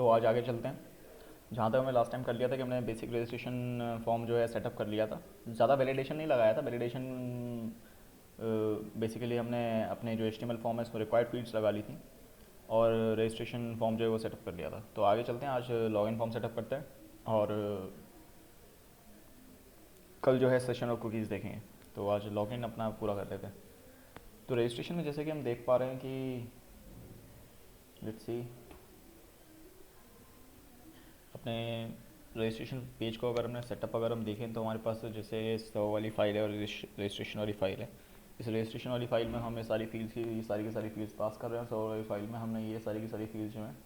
आज आगे चलते हैं। जहाँ तक हमने लास्ट टाइम कर लिया था कि हमने बेसिक रजिस्ट्रेशन फॉर्म जो है सेटअप कर लिया था। ज़्यादा वैलिडेशन नहीं लगाया था। वैलिडेशन बेसिकली हमने अपने जो HTML फॉर्म है उसमें रिक्वायर्ड फील्ड्स लगा ली थी और रजिस्ट्रेशन फॉर्म जो है वो सेटअप कर लिया था। तो आगे चलते हैं, आज लॉगिन फॉर्म सेटअप करते हैं और कल जो है सेशन और कुकीज़ देखेंगे। तो आज लॉगिन अपना पूरा कर लेते हैं। तो रजिस्ट्रेशन में जैसे कि हम देख पा रहे हैं कि लेट्स सी अपने रजिस्ट्रेशन पेज को अगर हमने सेटअप अगर हम देखें तो हमारे पास जैसे सर्व वाली फ़ाइल है और रजिस्ट्रेशन वाली फ़ाइल है। इस रजिस्ट्रेशन वाली फ़ाइल में हम ये सारी फील्ड्स की सारी फील्ड्स पास कर रहे हैं। सर्व वाली फ़ाइल में हमने ये सारी की सारी फील्ड्स जो हैं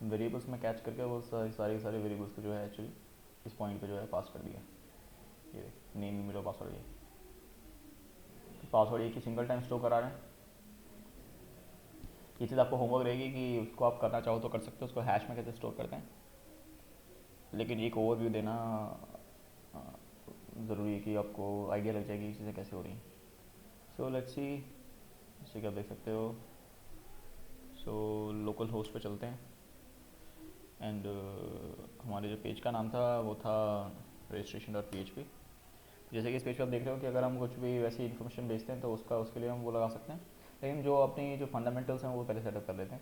वेरिएबल्स में कैच करके वो सारे वेरिएबल्स को जो है एक्चुअली इस पॉइंट पे जो है पास कर दिया। ये नेम ईमेल और पासवर्ड, ये पासवर्ड एक ही सिंगल टाइम स्टोर करा रहे हैं। ये चीज़ आपको होमवर्क रहेगी कि उसको आप करना चाहो तो कर सकते हो, उसको हैश में कैसे स्टोर करते हैं, लेकिन एक ओवरव्यू देना ज़रूरी है कि आपको आइडिया लग जाएगी चीज़ें कैसे हो रही हैं। सो लेट्स सी, जैसे कि आप देख सकते हो। लोकल होस्ट पे चलते हैं एंड हमारे जो पेज का नाम था वो था registration.php। जैसे कि इस पेज पे आप देख रहे हो कि अगर हम कुछ भी वैसी इन्फॉर्मेशन भेजते हैं तो उसके लिए हम वो लगा सकते हैं, लेकिन जो अपनी जो फंडामेंटल्स हैं वो पहले सेटअप कर लेते हैं।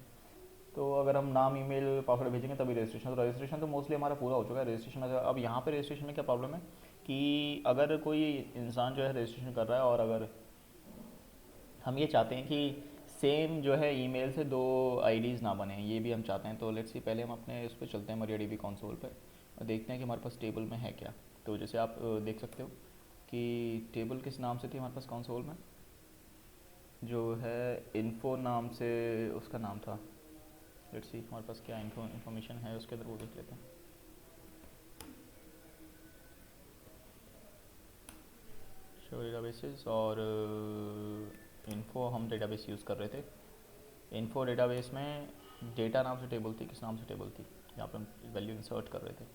तो अगर हम नाम ईमेल पासवर्ड भेजेंगे तभी रजिस्ट्रेशन तो मोस्टली हमारा पूरा हो चुका है रजिस्ट्रेशन। अब यहाँ पे रजिस्ट्रेशन में क्या प्रॉब्लम है कि अगर कोई इंसान जो है रजिस्ट्रेशन कर रहा है और अगर हम ये चाहते हैं कि सेम जो है ईमेल से दो आईडीज़ ना बने, ये भी हम चाहते हैं। तो लेट्स सी पहले हम अपने उस पर चलते हैं MariaDB कंसोल पे और देखते हैं कि हमारे पास टेबल में है क्या। तो जैसे आप देख सकते हो कि टेबल किस नाम से थी हमारे पास कंसोल में, जो है इन्फो नाम से उसका नाम था। लेट्स सी हमारे पास क्या इन्फॉर्मेशन है उसके अंदर, वो देख लेते हैं। शो डेटाबेसेस और इन्फो हम डेटाबेस यूज़ कर रहे थे। इन्फो डेटाबेस में डेटा नाम से टेबल थी, किस नाम से टेबल थी, यहाँ पर हम वैल्यू इंसर्ट कर रहे थे।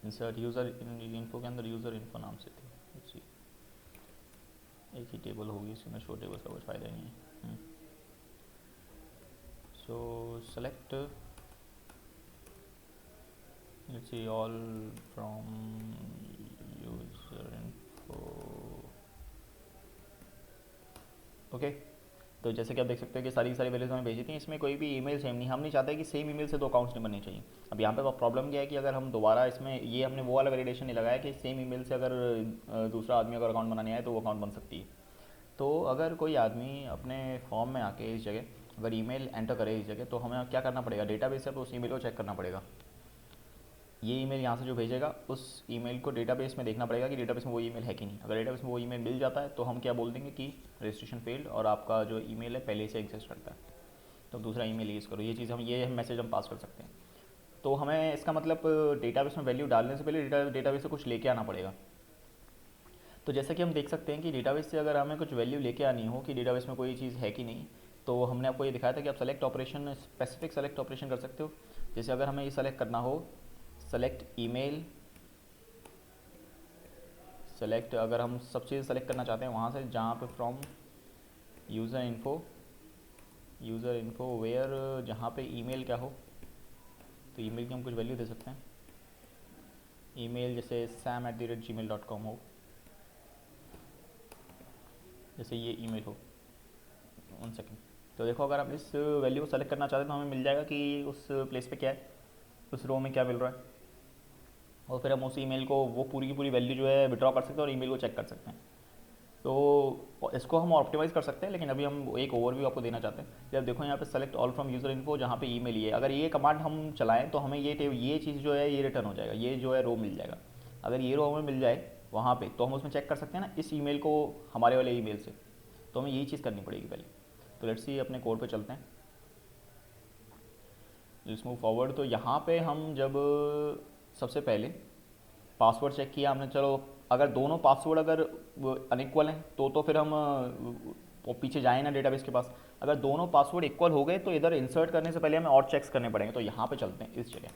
इंसर्ट यूज़र इन्फो के अंदर यूज़र इन्फो नाम से थी। लेट्स सी एक ही टेबल होगी इसमें, शो टेबल्स का कुछ फ़ायदा ही नहीं है। सो select let's see all from user info। Okay, तो जैसे कि आप देख सकते हो कि सारी की सारी वैल्यूज हमें भेजी थी। इसमें कोई भी ईमेल सेम नहीं, हम नहीं चाहते कि सेम ईमेल से दो अकाउंट्स नहीं बनने चाहिए। अब यहाँ पे प्रॉब्लम क्या है कि अगर हम दोबारा इसमें ये हमने वो वाला वैलिडेशन नहीं लगाया कि सेम ईमेल से अगर दूसरा आदमी अगर अकाउंट बनाने आए तो वो अकाउंट बन सकती है। तो अगर कोई आदमी अपने फॉर्म में आके इस जगह अगर ईमेल एंटर करे इस जगह, तो हमें क्या करना पड़ेगा, डेटाबेस से उस ईमेल को चेक करना पड़ेगा। ये ईमेल यहाँ से जो भेजेगा उस ईमेल को डेटाबेस में देखना पड़ेगा कि डेटाबेस में वो ईमेल है कि नहीं। अगर डेटाबेस में वो ईमेल मिल जाता है तो हम क्या बोल देंगे कि रजिस्ट्रेशन फेल्ड और आपका जो ईमेल है पहले से एग्जिस्ट करता है, तो दूसरा ईमेल यूज़ करो। ये चीज़ हम ये मैसेज हम पास कर सकते हैं। तो हमें इसका मतलब डेटाबेस में वैल्यू डालने से पहले डेटाबेस से कुछ लेके आना पड़ेगा। तो जैसा कि हम देख सकते हैं कि डेटाबेस से अगर हमें कुछ वैल्यू लेके आनी हो कि डेटाबेस में कोई चीज़ है कि नहीं, तो हमने आपको ये दिखाया था कि आप select operation, specific select operation कर सकते हो। जैसे अगर हमें ये सेलेक्ट करना हो, सेलेक्ट ईमेल, सेलेक्ट अगर हम सब चीज़ सेलेक्ट करना चाहते हैं वहाँ से जहाँ पे फ्रॉम यूज़र इन्फो वेयर जहाँ पे ईमेल क्या हो, तो ईमेल की हम कुछ वैल्यू दे सकते हैं। ईमेल जैसे sam@gmail.com हो, जैसे ये ईमेल हो। 1 सेकेंड। तो देखो अगर हम इस वैल्यू को सेलेक्ट करना चाहते हैं तो हमें मिल जाएगा कि उस प्लेस पे क्या है, उस रो में क्या मिल रहा है, और फिर हम उस ईमेल को वो पूरी की पूरी वैल्यू जो है विड्रॉ कर सकते हैं और ईमेल को चेक कर सकते हैं। तो इसको हम ऑप्टिमाइज़ कर सकते हैं, लेकिन अभी हम एक ओवरव्यू आपको देना चाहते हैं। जब देखो यहाँ पे select all from user info, जहाँ पे ईमेल ही है, अगर ये कमांड हम चलाएं तो हमें ये चीज़ जो है ये रिटर्न हो जाएगा, ये जो है रो मिल जाएगा। अगर ये रो हमें मिल जाए वहाँ पे तो हम उसमें चेक कर सकते हैं ना इस ईमेल को हमारे वाले ईमेल से। तो हमें यही चीज़ करनी पड़ेगी पहले। तो लेट्स सी अपने कोड पे चलते हैं, लेट्स मूव फॉरवर्ड। तो यहाँ पे हम जब सबसे पहले पासवर्ड चेक किया हमने, चलो अगर दोनों पासवर्ड अगर अनइक्वल हैं तो फिर हम पीछे जाएँ ना डेटाबेस के पास। अगर दोनों पासवर्ड इक्वल हो गए तो इधर इंसर्ट करने से पहले हमें और चेक्स करने पड़ेंगे। तो यहाँ पे चलते हैं इस जगह।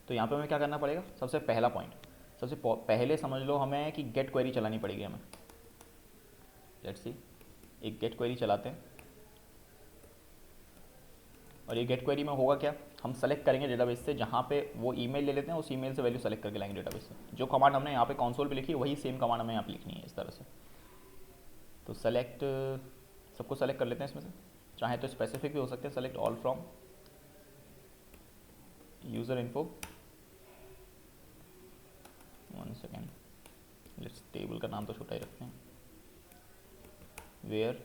तो यहाँ पे हमें क्या करना पड़ेगा, सबसे पहला पॉइंट, सबसे पहले समझ लो हमें कि गेट क्वेरी चलानी पड़ेगी हमें। लेट्स सी एक गेट क्वेरी चलाते हैं। और ये गेट क्वेरी में होगा क्या, हम सेलेक्ट करेंगे डेटाबेस से, जहाँ पे वो ईमेल ले लेते हैं उस ईमेल से वैल्यू सेलेक्ट करके लाएंगे डेटाबेस से। जो कमांड हमने यहाँ पे कंसोल पे लिखी है वही सेम कमांड हमें यहाँ पे लिखनी है इस तरह से। तो सेलेक्ट, सबको सेलेक्ट कर लेते हैं इसमें से, चाहे तो स्पेसिफिक भी हो सकते हैं, select all from user info, 1 second, let's table का नाम तो छोटा ही रखते हैं, वेयर,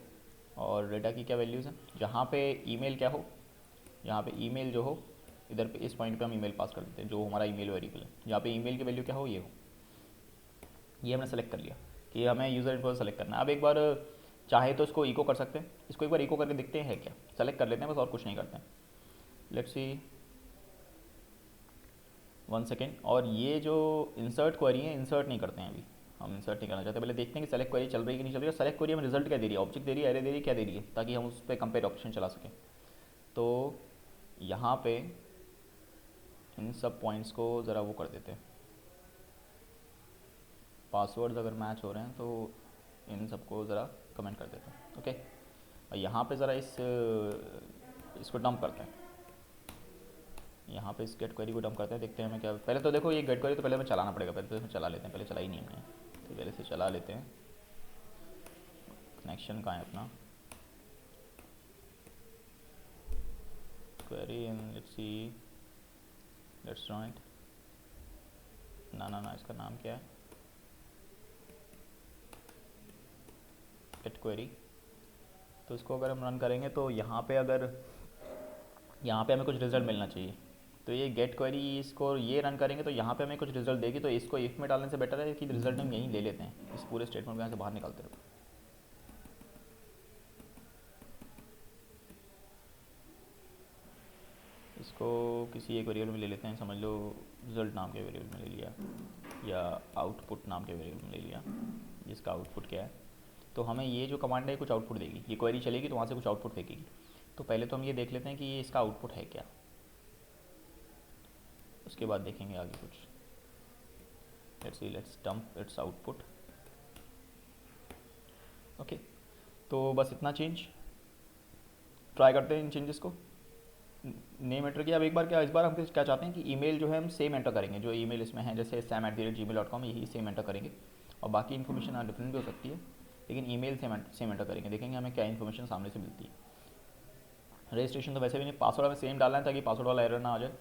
और डेटा की क्या वैल्यूज़ हैं, जहाँ पे ईमेल क्या हो, यहाँ पे ईमेल जो हो इधर पे इस पॉइंट पे हम ईमेल पास कर देते हैं, जो हमारा ईमेल वेरिएबल है, जहाँ पे ईमेल की वैल्यू क्या हो ये हो। ये हमने सेलेक्ट कर लिया कि हमें यूज़र इन्फो सेलेक्ट करना है। अब एक बार चाहे तो इसको इको कर सकते हैं, इसको एक बार इको करके देखते हैं क्या, सेलेक्ट कर लेते हैं बस, और कुछ नहीं करते हैं। Let's see, 1 second. और ये जो इंसर्ट क्वेरी है, इंसर्ट नहीं करते हैं अभी, हम इंसर्ट नहीं करना चाहते, पहले देखते हैं कि सेलेक्ट क्वेरी चल रही है कि नहीं चल रही है। सेलेक्ट क्वेरी हमें रिजल्ट क्या दे रही है, ऑब्जेक्ट दे रही है, एरे दे रही है, क्या दे रही है, ताकि हम उस पर कंपेयर ऑप्शन चला सकें। तो यहाँ पे इन सब पॉइंट्स को ज़रा वो कर देते हैं, पासवर्ड्स अगर मैच हो रहे हैं तो इन सबको ज़रा कमेंट कर देते हैं। ओके, और यहाँ पे ज़रा इसको डंप करते हैं, यहाँ पे इस गेट क्वेरी को डंप करते हैं, देखते हैं हमें क्या। पहले तो देखो ये गेट क्वेरी तो पहले हमें चलाना पड़ेगा, पहले तो इसमें चला लेते हैं, पहले चला ही नहीं हमने, तो पहले से चला लेते हैं। कनेक्शन कहाँ है अपना, query and let's see, let's run it. ना इसका नाम क्या है, गेट क्वेरी। तो इसको अगर हम रन करेंगे तो यहाँ पे हमें कुछ रिजल्ट मिलना चाहिए। तो ये गेट क्वेरी, इसको ये रन करेंगे तो यहाँ पे हमें कुछ रिजल्ट देगी, तो इसको इफ में डालने से बेटर है कि रिजल्ट हम यहीं ले लेते हैं, इस पूरे स्टेटमेंट को यहाँ से बाहर निकालते रहो। इसको किसी एक वेरिएबल में ले लेते हैं, समझ लो रिजल्ट नाम के वेरिएबल में ले लिया, या आउटपुट नाम के वेरिएबल में ले लिया, जिसका आउटपुट क्या है। तो हमें ये जो कमांड है कुछ आउटपुट देगी, ये क्वेरी चलेगी तो वहाँ से कुछ आउटपुट फेंकेगी। तो पहले तो हम ये देख लेते हैं कि ये इसका आउटपुट है क्या, उसके बाद देखेंगे आगे कुछ। Let's dump it's output. Okay, तो बस इतना चेंज ट्राई करते हैं, इन चेंजेस को। नेम एंटर किया। अब एक बार इस बार हम क्या चाहते हैं कि ईमेल जो है हम सेम एंटर करेंगे, जो ईमेल इसमें है, जैसे sam@gmail.com, यही सेम एंटर करेंगे। और बाकी इन्फॉर्मेशन डिफरेंट भी हो सकती है, लेकिन ईमेल सेम एंटर करेंगे, देखेंगे हमें क्या इन्फॉर्मेशन सामने से मिलती है। रजिस्ट्रेशन तो वैसे भी नहीं, पासवर्ड हमें सेम डालना है ताकि पासवर्ड वाला एरर ना आ जाए।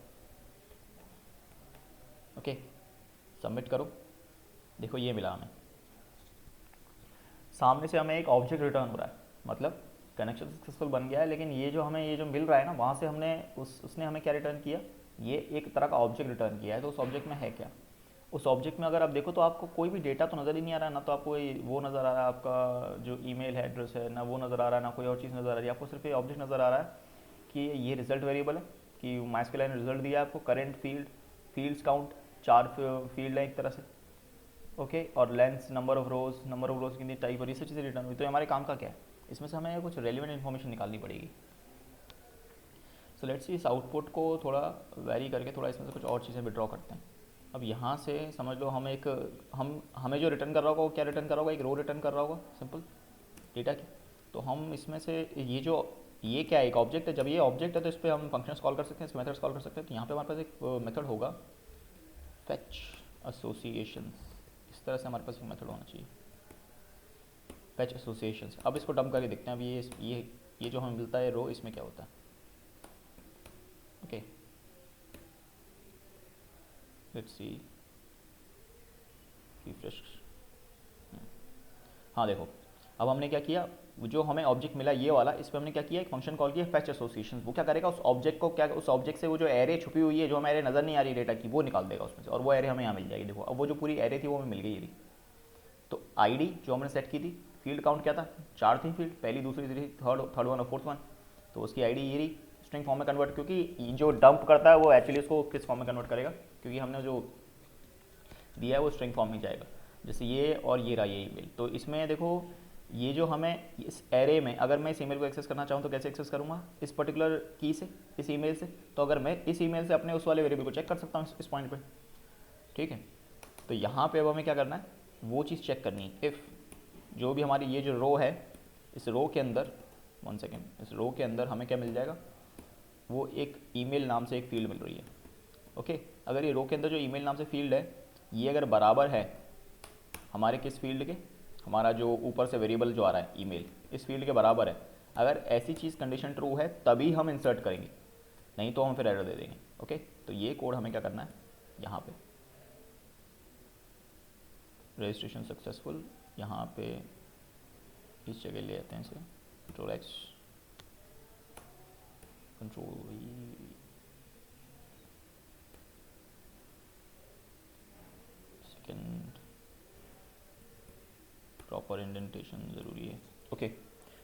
ओके, सबमिट करो। देखो ये मिला हमें, सामने से हमें एक ऑब्जेक्ट रिटर्न हो रहा है, मतलब कनेक्शन सक्सेसफुल बन गया है। लेकिन ये जो मिल रहा है ना, वहाँ से हमने उसने हमें क्या रिटर्न किया, ये एक तरह का ऑब्जेक्ट रिटर्न किया है। तो उस ऑब्जेक्ट में है क्या, उस ऑब्जेक्ट में अगर आप देखो तो आपको कोई भी डेटा तो नज़र ही नहीं आ रहा है, ना तो आपको वो नज़र आ रहा है आपका जो ईमेल है, एड्रेस है, ना वो नज़र आ रहा है, ना कोई और चीज़ नज़र आ रही है। आपको सिर्फ ये ऑब्जेक्ट नज़र आ रहा है कि ये रिजल्ट वेरिएबल है, कि माइस्क्यूएल ने रिजल्ट दिया है आपको, करेंट फील्ड्स काउंट 4 फील्ड है एक तरह से। ओके, और लेंथ, नंबर ऑफ रोज कितनी टाइप, और ये सब चीज़ें रिटर्न हुई। तो हमारे काम का क्या है, इसमें से हमें कुछ रेलिवेंट इन्फॉर्मेशन निकालनी पड़ेगी। सो लेट्स सी, इस आउटपुट को थोड़ा वेरी करके थोड़ा इसमें से कुछ और चीज़ें विड्रॉ करते हैं। अब यहाँ से समझ लो हमें जो रिटर्न कर रहा होगा वो क्या रिटर्न कर रहा होगा, एक रो रिटर्न कर रहा होगा सिंपल डेटा की। तो हम इसमें से ये क्या है, एक ऑब्जेक्ट है। जब ये ऑब्जेक्ट है तो इस पर हम फंक्शंस कॉल कर सकते हैं, इस मेथड्स कॉल कर सकते हैं। तो यहाँ पे हमारे पास एक मेथड होगा फेच एसोसिएशंस, इस तरह से हमारे पास एक मेथड होना चाहिए, फेच एसोसिएशंस। अब इसको डंप करके देखते हैं। अब ये जो हमें मिलता है रो, इसमें क्या होता है। Okay, let's C, refresh. हाँ देखो, अब हमने क्या किया, जो हमें ऑब्जेक्ट मिला ये वाला, इस पर हमने क्या किया, एक फंक्शन कॉल किया फेच एसोसिएशन। वो क्या करेगा, उस ऑब्जेक्ट से वो जो एरे छुपी हुई है, जो हमें एरे नज़र नहीं आ रही डेटा की, वो निकाल देगा उसमें से, और वो एरे हमें यहाँ मिल जाएगी। देखो, अब वो जो पूरी एरे थी वो हमें मिल गई। ये तो आईडी जो हमने सेट की थी, फील्ड काउंट क्या था, 4 थी फील्ड, पहली, दूसरी, तीसरी, थर्ड वन और फोर्थ वन। तो उसकी आईडी ये रही, स्ट्रिंग फॉर्म में कन्वर्ट, क्योंकि जो डंप करता है वो एक्चुअली उसको किस फॉर्म में कन्वर्ट करेगा, क्योंकि हमने जो दिया है वो स्ट्रिंग फॉर्म में जाएगा। जैसे ये और ये रहा ये ईमेल। तो इसमें देखो, ये जो हमें इस एरे में, अगर मैं इस ईमेल को एक्सेस करना चाहूँ तो कैसे एक्सेस करूँगा, इस पर्टिकुलर की से, इस ईमेल से। तो अगर मैं इस ईमेल से अपने उस वाले वेरिएबल को चेक कर सकता हूँ इस पॉइंट पे, ठीक है। तो यहाँ पे अब हमें क्या करना है, वो चीज़ चेक करनी है। इफ़ जो भी हमारी ये जो रो है, इस रो के अंदर, 1 सेकेंड, इस रो के अंदर हमें क्या मिल जाएगा, वो एक ईमेल नाम से एक फील्ड मिल रही है। ओके, अगर ये रो के अंदर जो ईमेल नाम से फील्ड है ये अगर बराबर है हमारे किस फील्ड के, हमारा जो ऊपर से वेरिएबल जो आ रहा है ईमेल इस फील्ड के बराबर है, अगर ऐसी चीज़ कंडीशन ट्रू है तभी हम इंसर्ट करेंगे, नहीं तो हम फिर एरर दे देंगे। ओके, तो ये कोड हमें क्या करना है, यहाँ पे रजिस्ट्रेशन सक्सेसफुल, यहाँ पे इस जगह ले आते हैं इसे, control x control second, proper indentation ज़रूरी है। ओके,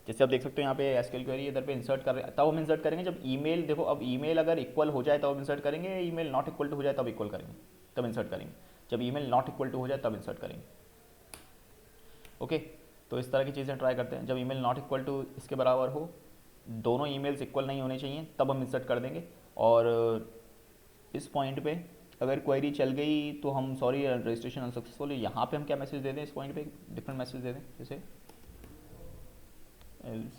जैसे आप देख सकते हो यहाँ पे एसक्यूएल क्वेरी इधर पे इंसर्ट कर रहे हैं, तब हम इंसर्ट करेंगे जब ईमेल, देखो अब ईमेल अगर इक्वल हो जाए तब हम इंसर्ट करेंगे, ईमेल नॉट इक्वल टू हो जाए तब इक्वल करेंगे, तब इंसर्ट करेंगे, जब ईमेल नॉट इक्वल टू हो जाए तब इंसर्ट करेंगे। ओके, तो इस तरह की चीज़ें ट्राई करते हैं, जब ईमेल नॉट इक्वल टू इसके बराबर हो, दोनों ईमेल्स इक्वल नहीं होने चाहिए, तब हम इंसर्ट कर देंगे। और इस पॉइंट पे अगर क्वेरी चल गई तो हम सॉरी रजिस्ट्रेशन अनसक्सेसफुल, यहाँ पे हम क्या मैसेज दे दें, इस पॉइंट पे डिफरेंट मैसेज दे दें, जैसे एल्स,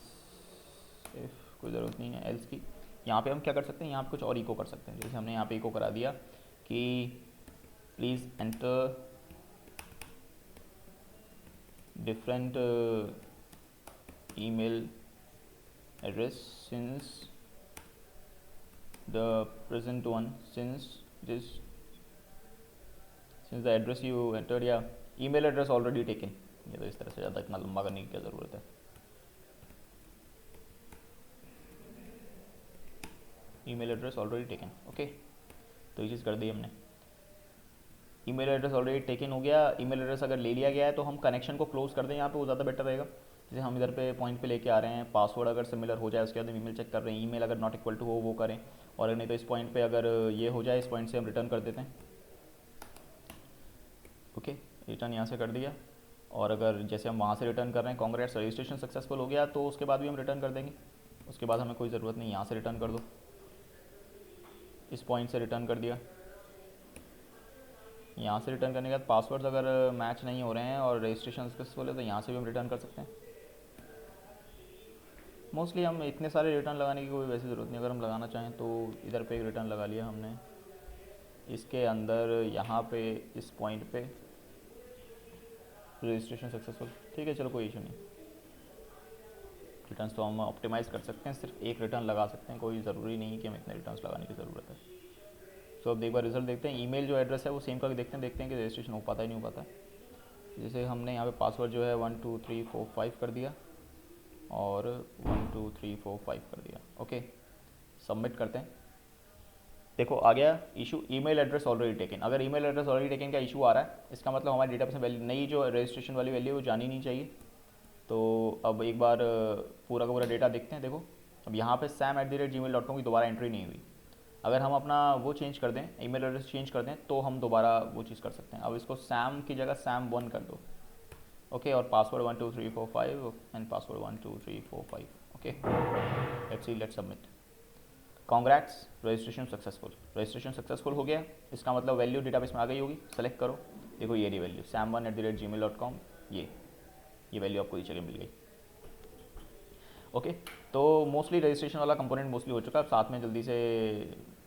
इफ कोई ज़रूरत नहीं है एल्स की, यहाँ पे हम क्या कर सकते हैं, यहाँ पे कुछ और इको कर सकते हैं, जैसे हमने यहाँ पे इको करा दिया कि please enter different email address since the present one, since the address you entered या ईमेल एड्रेस ऑलरेडी टेकन। ये तो इस तरह से ज़्यादा इतना लंबा करने की क्या ज़रूरत है, email address already taken. Okay, तो ये चीज़ कर दी हमने, ईमेल एड्रेस ऑलरेडी टेकन हो गया। ईमेल एड्रेस अगर ले लिया गया है तो हम कनेक्शन को क्लोज कर दें यहाँ पे, वो ज़्यादा बेटर रहेगा। जैसे हम इधर पे पॉइंट पे लेके आ रहे हैं, पासवर्ड अगर सिमिलर हो जाए उसके बाद हम ईमेल चेक कर रहे हैं, ईमेल अगर नॉट इक्वल टू हो वो करें, और नहीं तो इस पॉइंट पे अगर ये हो जाए, इस पॉइंट से हम रिटर्न कर देते हैं। ओके, रिटर्न यहाँ से कर दिया, और अगर जैसे हम वहाँ से रिटर्न कर रहे हैं कांग्रेट्स रजिस्ट्रेशन सक्सेसफुल हो गया, तो उसके बाद भी हम रिटर्न कर देंगे, उसके बाद हमें कोई ज़रूरत नहीं, यहाँ से रिटर्न कर दो, इस पॉइंट से रिटर्न कर दिया। यहाँ से रिटर्न करने के बाद पासवर्ड्स अगर मैच नहीं हो रहे हैं और रजिस्ट्रेशन सक्सेसफुल है तो यहाँ से भी हम रिटर्न कर सकते हैं। मोस्टली हम इतने सारे रिटर्न लगाने की कोई वैसी ज़रूरत नहीं, अगर हम लगाना चाहें तो इधर पे एक रिटर्न लगा लिया हमने, इसके अंदर यहाँ पे इस पॉइंट पे रजिस्ट्रेशन सक्सेसफुल, ठीक है, चलो कोई इशू नहीं। रिटर्न्स तो हम ऑप्टिमाइज़ कर सकते हैं, सिर्फ एक रिटर्न लगा सकते हैं, कोई ज़रूरी नहीं कि हमें इतने रिटर्न्स लगाने की ज़रूरत है। सो अब एक बार रिजल्ट देखते हैं, ईमेल जो एड्रेस है वो सेम करके देखते हैं कि रजिस्ट्रेशन हो पाता है नहीं हो पाता है। जैसे हमने यहाँ पे पासवर्ड जो है 1 2 3 4 5 कर दिया और 1 2 3 4 5 कर दिया। ओके, सबमिट करते हैं, देखो आ गया issue email address already taken. अगर ईमेल एड्रेस ऑलरेडी टेकन का इशू आ रहा है, इसका मतलब हमारे डेटाबेस में वैल्यू नई जो रजिस्ट्रेशन वाली वैल्यू है वो जानी नहीं चाहिए। तो अब एक बार पूरा का पूरा डेटा देखते हैं। देखो अब यहाँ पे sam@gmail.com की दोबारा एंट्री नहीं हुई। अगर हम अपना वो चेंज कर दें, ईमेल एड्रेस चेंज कर दें, तो हम दोबारा वो चीज़ कर सकते हैं। अब इसको सैम की जगह sam1 कर दो। ओके, और password 1 2 3 4 5 and password 1 2 3 4 5। Okay, let's see, let's submit. Congrats, registration successful हो गया, इसका मतलब वैल्यू डेटाबेस में आ गई होगी। सेलेक्ट करो, देखो ये रही वैल्यू sam1@gmail.com, ये वैल्यू आपको इस जगह मिल गई। ओके, तो मोस्टली रजिस्ट्रेशन वाला कंपोनेंट मोस्टली हो चुका है। अब साथ में जल्दी से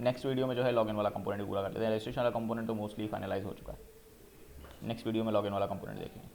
नेक्स्ट वीडियो में जो है लॉगिन वाला कंपोनेंट पूरा कर लेते हैं। रजिस्ट्रेशन वाला कंपोनेंट तो मोस्टली फाइनलाइज हो चुका है, नेक्स्ट वीडियो में लॉगिन वाला कंपोनेंट देखेंगे।